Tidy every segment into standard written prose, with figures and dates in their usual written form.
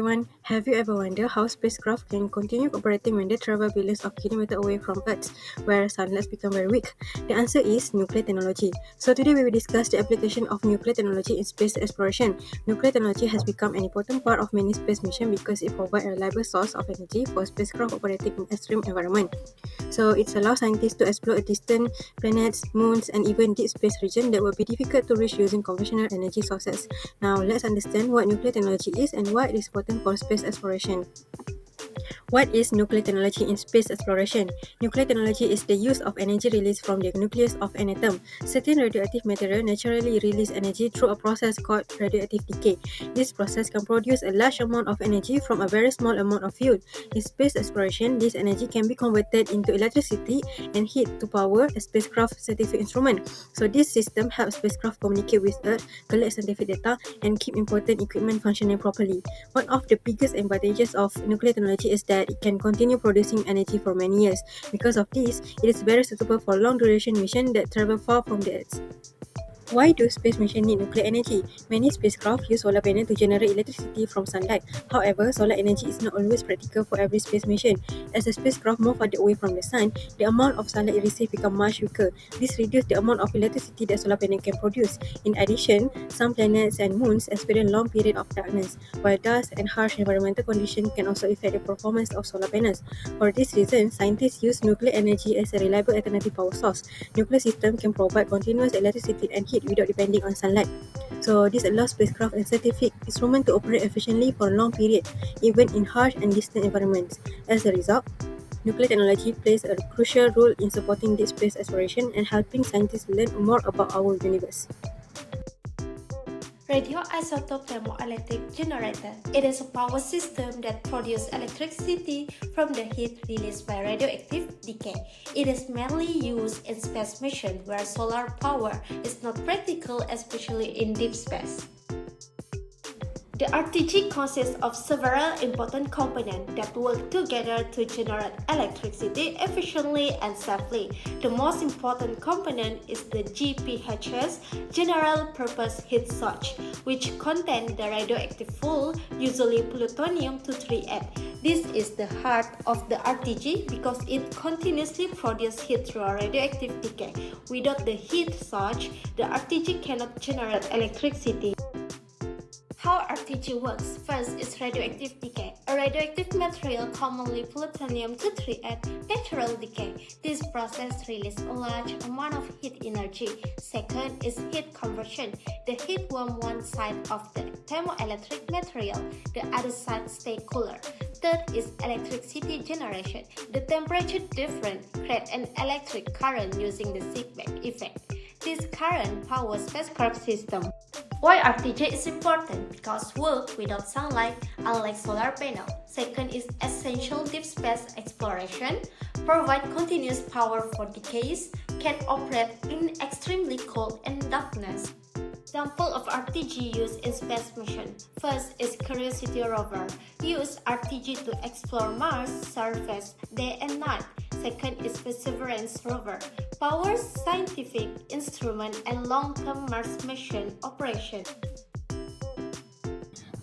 everyone. Have you ever wondered how spacecraft can continue operating when they travel billions of kilometers away from Earth, where satellites become very weak? The answer is nuclear technology. So today we will discuss the application of nuclear technology in space exploration. Nuclear technology has become an important part of many space missions because it provides a reliable source of energy for spacecraft operating in extreme environment. So it allows scientists to explore distant planets, moons, and even deep space regions that would be difficult to reach using conventional energy sources. Now let's understand what nuclear technology is and why it is important for space exploration. What is nuclear technology in space exploration? Nuclear technology is the use of energy released from the nucleus of an atom. Certain radioactive material naturally release energy through a process called radioactive decay. This process can produce a large amount of energy from a very small amount of fuel. In space exploration, this energy can be converted into electricity and heat to power a spacecraft scientific instrument. So this system helps spacecraft communicate with Earth, collect scientific data, and keep important equipment functioning properly. One of the biggest advantages of nuclear technology is that it can continue producing energy for many years. Because of this, it is very suitable for long-duration missions that travel far from the Earth. Why do space missions need nuclear energy? Many spacecraft use solar panels to generate electricity from sunlight. However, solar energy is not always practical for every space mission. As the spacecraft move farther away from the sun, the amount of sunlight it receives becomes much weaker. This reduces the amount of electricity that solar panel can produce. In addition, some planets and moons experience long periods of darkness, while dust and harsh environmental conditions can also affect the performance of solar panels. For this reason, scientists use nuclear energy as a reliable alternative power source. Nuclear system can provide continuous electricity and heat without depending on sunlight. So this allows spacecraft and scientific instruments to operate efficiently for a long period, even in harsh and distant environments. As a result, nuclear technology plays a crucial role in supporting deep space exploration and helping scientists learn more about our universe. Radioisotope thermoelectric generator. It is a power system that produces electricity from the heat released by radioactive decay. It is mainly used in space missions where solar power is not practical, especially in deep space. The RTG consists of several important components that work together to generate electricity efficiently and safely. The most important component is the GPHS, General Purpose Heat Source, which contains the radioactive fuel, usually plutonium-238. This is the heart of the RTG because it continuously produces heat through a radioactive decay. Without the heat source, the RTG cannot generate electricity. How RTG works? First is radioactive decay. A radioactive material, commonly plutonium-238, natural decay. This process releases a large amount of heat energy. Second is heat conversion. The heat warms one side of the thermoelectric material. The other side stays cooler. Third is electricity generation. The temperature difference creates an electric current using the Seebeck effect. This current powers spacecraft system. Why RTG is important? Because work without sunlight, unlike solar panel. Second is essential deep space exploration, provide continuous power for decades, can operate in extremely cold and darkness. Example of RTG used in space mission. First is Curiosity rover. Use RTG to explore Mars surface day and night. Second is Perseverance rover. Powers scientific instrument and long-term Mars mission operation.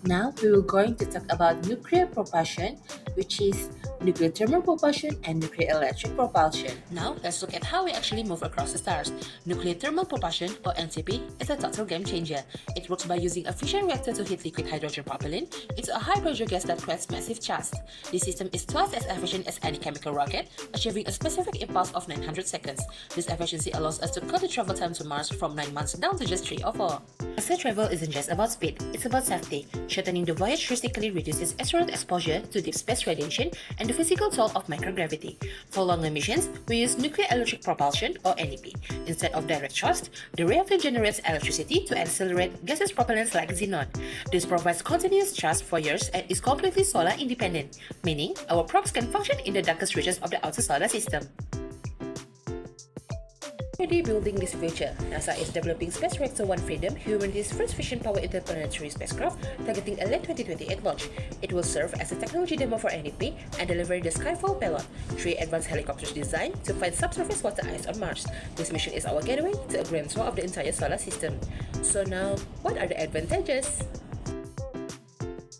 Now we will going to talk about nuclear propulsion, which is nuclear thermal propulsion and nuclear electric propulsion. Now let's look at how we actually move across the stars. Nuclear thermal propulsion, or NTP, is a total game changer. It works by using a fission reactor to heat liquid hydrogen propellant into a high-pressure gas that creates massive thrust. This system is twice as efficient as any chemical rocket, achieving a specific impulse of 900 seconds. This efficiency allows us to cut the travel time to Mars from 9 months down to just 3 or 4. Astronaut travel isn't just about speed, it's about safety. Shortening the voyage drastically reduces astronaut exposure to deep space radiation and the physical toll of microgravity. For longer missions, we use nuclear electric propulsion, or NEP. Instead of direct thrust, the reactor generates electricity to accelerate gaseous propellants like xenon. This provides continuous thrust for years and is completely solar independent, meaning our probes can function in the darkest reaches of the outer solar system. Already building this future, NASA is developing Space Reactor 1 Freedom, humanity's first fission-powered interplanetary spacecraft, targeting a late 2028 launch. It will serve as a technology demo for NEP and deliver the Skyfall payload, 3 advanced helicopters designed to find subsurface water ice on Mars. This mission is our gateway to a grand tour of the entire solar system. So now, what are the advantages?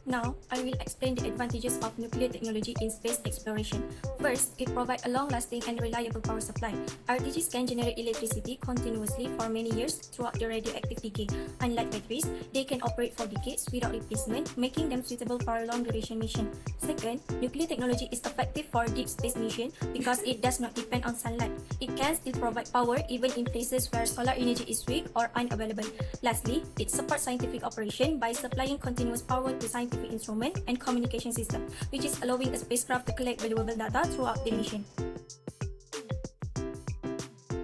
Now, I will explain the advantages of nuclear technology in space exploration. First, it provides a long-lasting and reliable power supply. RTGs can generate electricity continuously for many years throughout the radioactive decay. Unlike batteries, they can operate for decades without replacement, making them suitable for a long-duration mission. Second, nuclear technology is effective for deep space mission because it does not depend on sunlight. It can still provide power even in places where solar energy is weak or unavailable. Lastly, it supports scientific operation by supplying continuous power to scientific instrument and communication system, which is allowing a spacecraft to collect valuable data throughout the mission.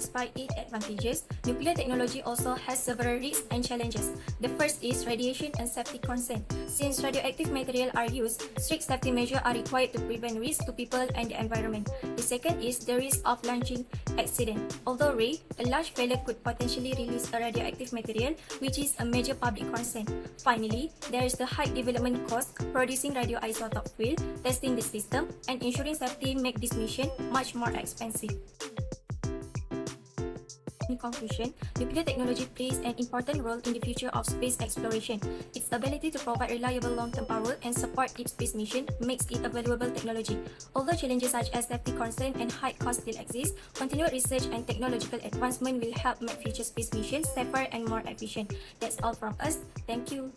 Despite its advantages, nuclear technology also has several risks and challenges. The first is radiation and safety concern. Since radioactive material are used, strict safety measures are required to prevent risk to people and the environment. The second is the risk of launching accident. Although rare, a large failure could potentially release a radioactive material, which is a major public concern. Finally, there is the high development cost. Producing radioisotope fuel, testing the system, and ensuring safety make this mission much more expensive. In conclusion, nuclear technology plays an important role in the future of space exploration. Its ability to provide reliable long-term power and support deep space mission makes it a valuable technology. Although challenges such as safety concern and high cost still exist, continued research and technological advancement will help make future space missions safer and more efficient. That's all from us. Thank you.